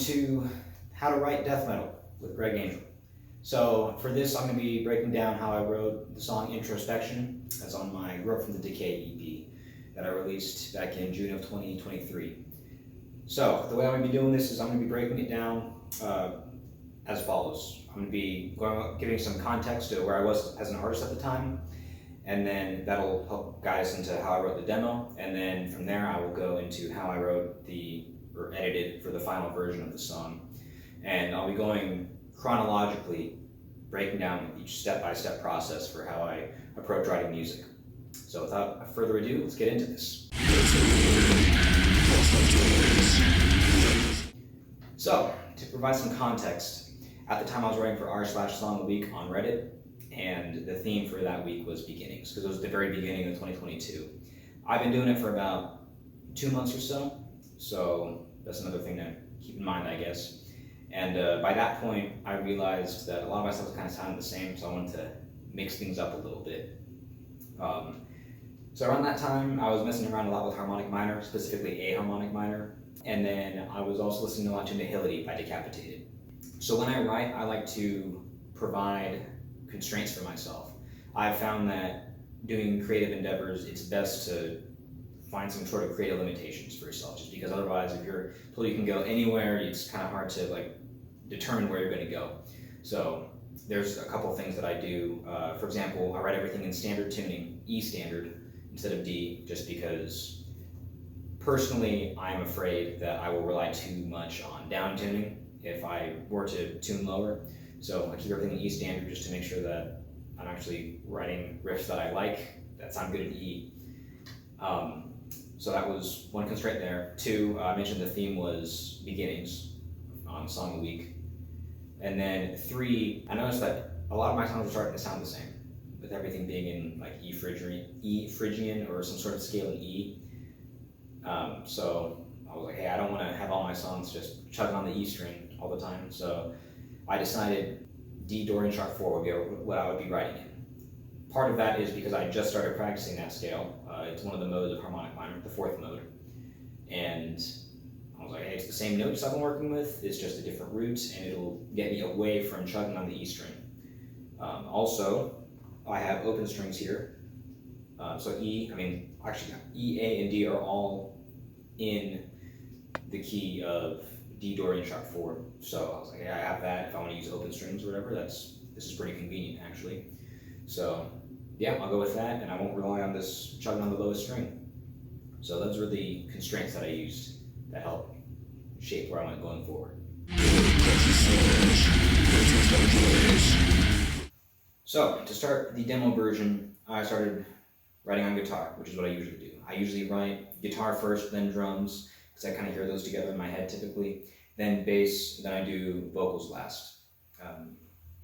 to how to write death metal with Greg Angel. So for this, I'm going to be breaking down how I wrote the song Introspection. That's on my Grew Up From the Decay EP that I released back in June of 2023. So the way I'm going to be doing this is I'm going to be breaking it down as follows. I'm going to be giving some context to where I was as an artist at the time, and then that'll help guide us into how I wrote the demo, and then from there I will go into how I wrote or edited for the final version of the song. And I'll be going chronologically, breaking down each step-by-step process for how I approach writing music. So without further ado, let's get into this. So, to provide some context, at the time I was writing for r/song of the week on Reddit, and the theme for that week was beginnings, because it was the very beginning of 2022. I've been doing it for about 2 months or so that's another thing to keep in mind, I guess. And by that point, I realized that a lot of my stuff kind of sounded the same, so I wanted to mix things up a little bit. So around that time, I was messing around a lot with harmonic minor, specifically A harmonic minor, and then I was also listening a lot to Nihility by Decapitated. So when I write, I like to provide constraints for myself. I've found that doing creative endeavors, it's best to find some sort of creative limitations for yourself, just because otherwise if you're told you can go anywhere, it's kind of hard to determine where you're going to go. So there's a couple things that I do. For example, I write everything in standard tuning, E standard instead of D, just because personally I'm afraid that I will rely too much on down tuning if I were to tune lower. So I keep everything in E standard just to make sure that I'm actually writing riffs that I like, that sound good in E. So that was one constraint there. 2, I mentioned the theme was beginnings on Song of the Week. And then 3, I noticed that a lot of my songs are starting to sound the same, with everything being in E Phrygian or some sort of scale in E. So I was like, hey, I don't want to have all my songs just chugging on the E string all the time. So I decided D, Dorian sharp 4 would be what I would be writing in. Part of that is because I just started practicing that scale. It's one of the modes of harmonic minor, the 4th mode. And I was like, hey, it's the same notes I've been working with, it's just a different root, and it'll get me away from chugging on the E string. Also, I have open strings here. So E, E, A, and D are all in the key of D, Dorian sharp 4. So I was like, yeah, I have that if I want to use open strings or whatever. This is pretty convenient, actually. So yeah, I'll go with that, and I won't rely on this chugging on the lowest string. So those were the constraints that I used that help shape where I went going forward. So to start the demo version, I started writing on guitar, which is what I usually do. I usually write guitar first, then drums, because I kind of hear those together in my head typically, then bass, then I do vocals last.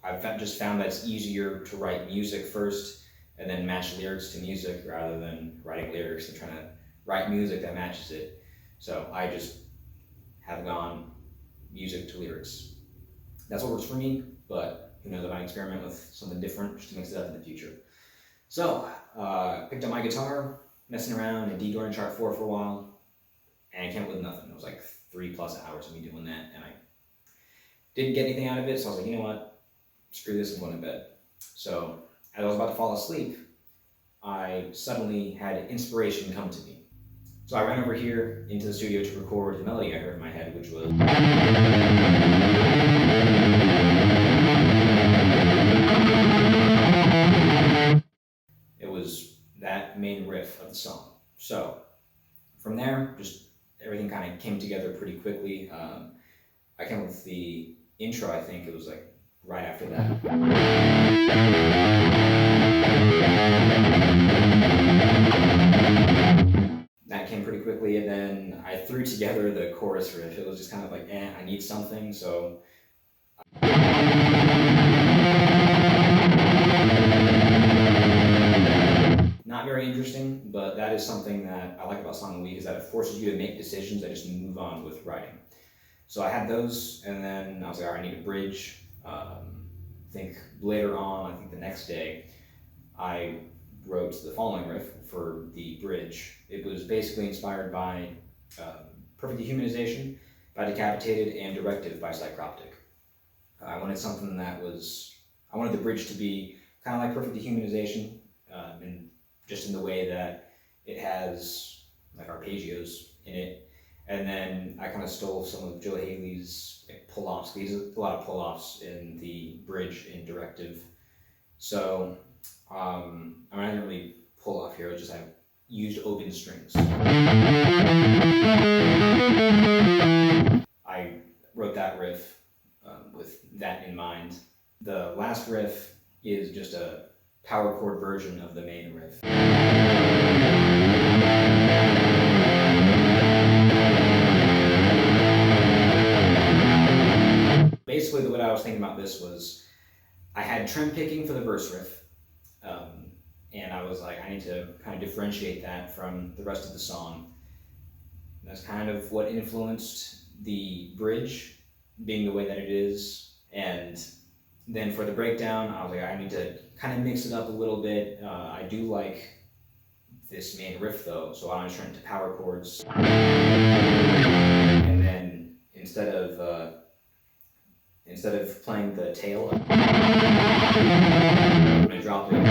I've just found that it's easier to write music first and then match lyrics to music rather than writing lyrics and trying to write music that matches it. So I just have gone music to lyrics. That's what works for me, but who knows, I might experiment with something different just to mix it up in the future. So picked up my guitar, messing around in D, Dorian sharp 4 for a while, and I came up with nothing. It was like 3+ hours of me doing that, and I didn't get anything out of it, so I was like, you know what? Screw this, I'm going to bed. So as I was about to fall asleep, I suddenly had inspiration come to me. So I ran over here into the studio to record the melody I heard in my head, which was it was that main riff of the song. So from there, just everything kind of came together pretty quickly. I came up with the intro, I think it was right after that. That came pretty quickly, and then I threw together the chorus riff. It was just kind of I need something, so. Not very interesting, but that is something that I like about Song of the Week, is that it forces you to make decisions that just move on with writing. So I had those, and then I was like, all right, I need a bridge. I think later on, I think the next day, I wrote the following riff for the bridge. It was basically inspired by Perfect Dehumanization by Decapitated and Directive by Psychroptic. I wanted something that was, I wanted the bridge to be kind of like Perfect Dehumanization, and just in the way that it has like arpeggios in it. And then I kind of stole some of Joe Haley's like, pull-offs. He uses a lot of pull-offs in the bridge in Directive. So, I mean, I didn't really pull off here, I just have used open strings. I wrote that riff with that in mind. The last riff is just a power chord version of the main riff. Basically, what I was thinking about this was, I had trim picking for the verse riff, and I was like, I need to kind of differentiate that from the rest of the song. And that's kind of what influenced the bridge being the way that it is. And then for the breakdown, I was like, I need to kind of mix it up a little bit. I do like this main riff though, so I want to turn it to power chords. And then instead of playing the tail, I'm going to drop it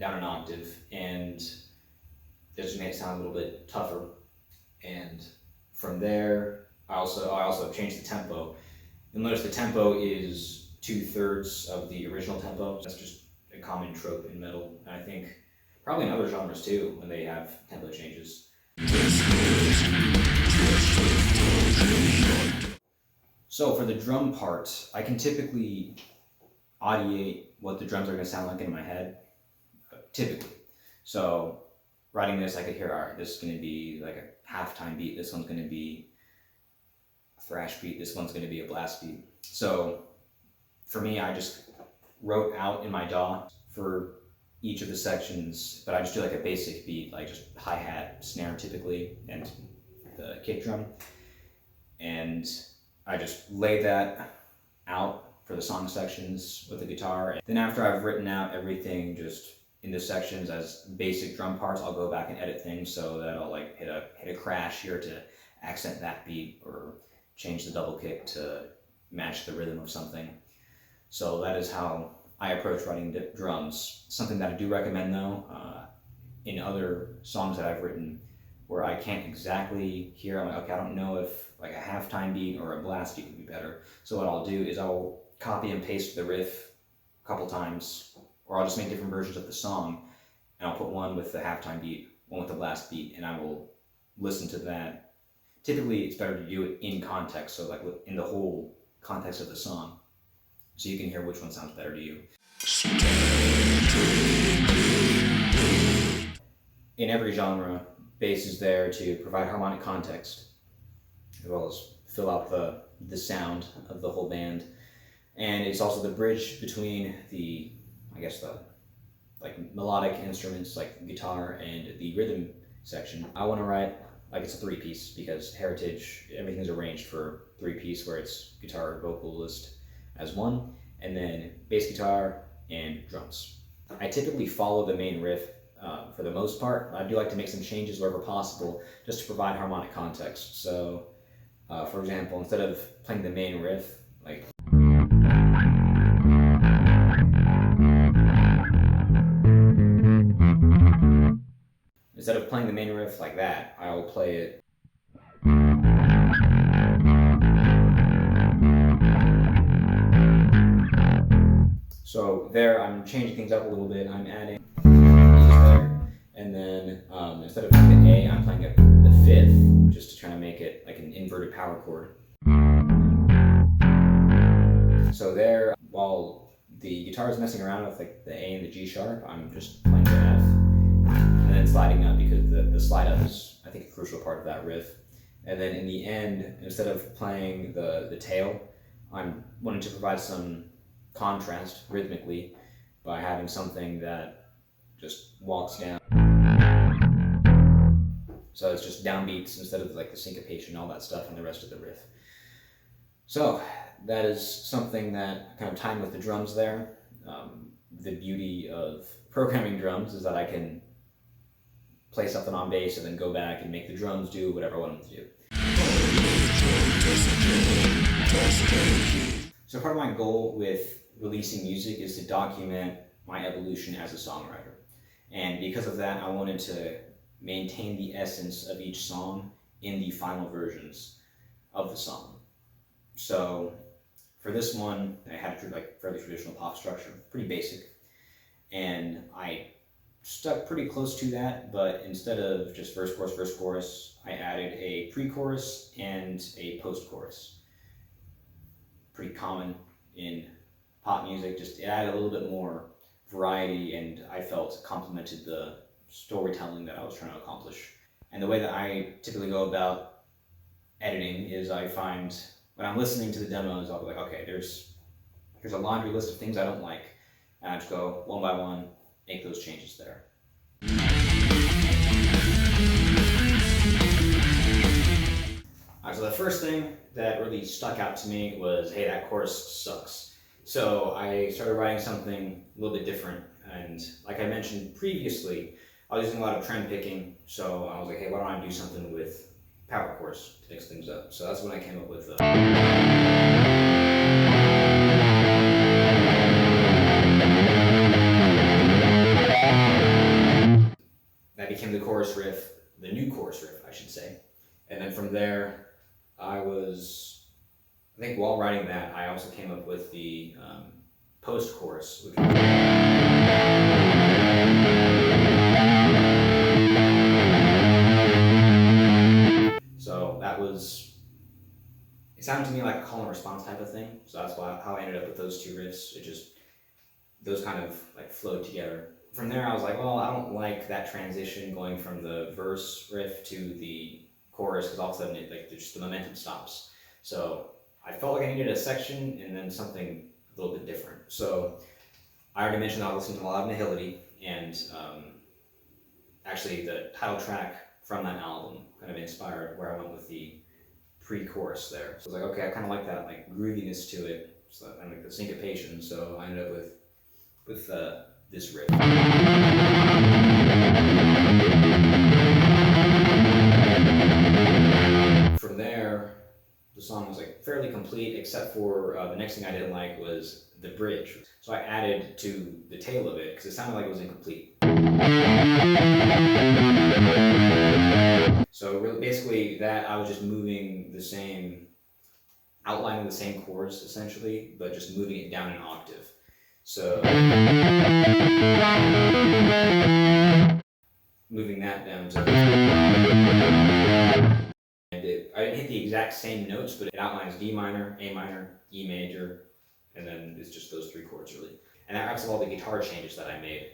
down an octave, and just make it sound a little bit tougher. And from there, I also changed the tempo. You'll notice the tempo is 2/3 of the original tempo. That's just a common trope in metal, and I think probably in other genres too, when they have tempo changes. So for the drum part, I can typically audiate what the drums are going to sound like in my head, typically. So writing this, I could hear, all right, this is going to be like a halftime beat, this one's going to be a thrash beat, this one's going to be a blast beat. So for me, I just wrote out in my DAW for each of the sections, but I just do like a basic beat, like just hi-hat, snare typically, and the kick drum. And I just lay that out for the song sections with the guitar. Then after I've written out everything just in the sections as basic drum parts, I'll go back and edit things so that I'll like hit a crash here to accent that beat, or change the double kick to match the rhythm of something. So that is how I approach writing drums. Something that I do recommend though, in other songs that I've written where I can't exactly hear, I'm like, okay, I don't know if like a halftime beat or a blast beat would be better. So what I'll do is I'll copy and paste the riff a couple times, or I'll just make different versions of the song, and I'll put one with the halftime beat, one with the blast beat, and I will listen to that. Typically, it's better to do it in context, so like in the whole context of the song, so you can hear which one sounds better to you. In every genre, bass is there to provide harmonic context, as well as fill out the sound of the whole band. And it's also the bridge between the, I guess, the like melodic instruments like guitar and the rhythm section. I want to write like it's a 3-piece, because Heritage, everything's arranged for 3-piece, where it's guitar, vocalist as one, and then bass guitar and drums. I typically follow the main riff for the most part. I do like to make some changes wherever possible, just to provide harmonic context. So, for example, instead of playing the main riff, like like that, I will play it. So there, I'm changing things up a little bit. I'm adding there, and then instead of playing the A, I'm playing the 5th, just to try to make it like an inverted power chord. So there, while the guitar is messing around with like the A and the G sharp, I'm just playing the F, and then sliding up, because the slide up is, I think, a crucial part of that riff. And then in the end, instead of playing the tail, I'm wanting to provide some contrast rhythmically by having something that just walks down. So it's just downbeats instead of like the syncopation, all that stuff in the rest of the riff. So that is something that kind of timed with the drums there. The beauty of programming drums is that I can play something on bass and then go back and make the drums do whatever I want them to do. So part of my goal with releasing music is to document my evolution as a songwriter. And because of that, I wanted to maintain the essence of each song in the final versions of the song. So for this one, I had a fairly traditional pop structure, pretty basic. And I stuck pretty close to that, but instead of just verse, chorus, I added a pre-chorus and a post-chorus. Pretty common in pop music, just it added a little bit more variety, and I felt complemented the storytelling that I was trying to accomplish. And the way that I typically go about editing is I find when I'm listening to the demos, I'll be like, okay, here's a laundry list of things I don't like, and I just go one by one, make those changes there. Alright, so the first thing that really stuck out to me was, hey, that chorus sucks. So I started writing something a little bit different, and like I mentioned previously, I was using a lot of trend picking, so I was like, hey, why don't I do something with power chords to mix things up? So that's when I came up with that became the chorus riff, the new chorus riff, I should say. And then from there, I think while writing that, I also came up with the post-chorus, which so that was, it sounded to me like a call and response type of thing, so that's how I ended up with those two riffs. It just, those kind of like flowed together. From there I was like, well, I don't like that transition going from the verse riff to the chorus, because all of a sudden just the momentum stops. So I felt like I needed a section and then something a little bit different. So I already mentioned I was listening to a lot of Nihility, and actually the title track from that album kind of inspired where I went with the pre-chorus there. So I was like, okay, I kind of like that like grooviness to it, so I like the syncopation. So I ended up with this riff. From there, the song was like fairly complete, except for the next thing I didn't like was the bridge. So I added to the tail of it because it sounded like it was incomplete. So really, basically that I was just moving the same, outlining the same chords essentially, but just moving it down an octave. So moving that down to, and I didn't hit the exact same notes, but it outlines D minor, A minor, E major, and then it's just those three chords really. And that wraps up all the guitar changes that I made.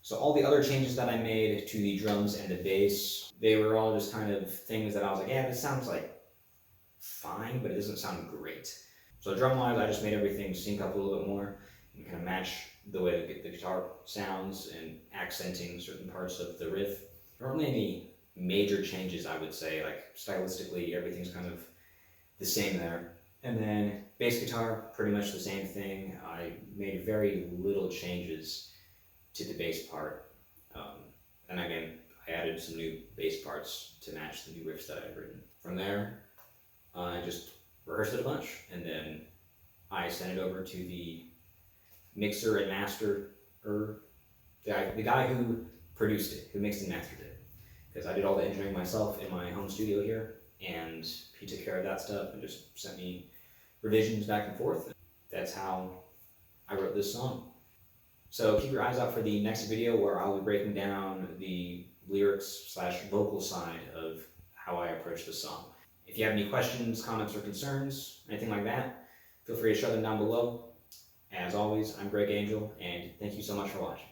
So all the other changes that I made to the drums and the bass, they were all just kind of things that I was like, yeah, this sounds like fine, but it doesn't sound great. So drum-wise, I just made everything sync up a little bit more and kind of match the way the guitar sounds and accenting certain parts of the riff. There aren't really any major changes, I would say. Like stylistically, everything's kind of the same there. And then bass guitar, pretty much the same thing. I made very little changes to the bass part. And again, I added some new bass parts to match the new riffs that I've written. From there, I just rehearsed it a bunch, and then I sent it over to the mixer and master, or the guy who produced it, who mixed and mastered it. Because I did all the engineering myself in my home studio here, and he took care of that stuff and just sent me revisions back and forth. That's how I wrote this song. So keep your eyes out for the next video where I'll be breaking down the lyrics/vocal side of how I approach the song. If you have any questions, comments, or concerns, anything like that, feel free to shove them down below. As always, I'm Greg Angel, and thank you so much for watching.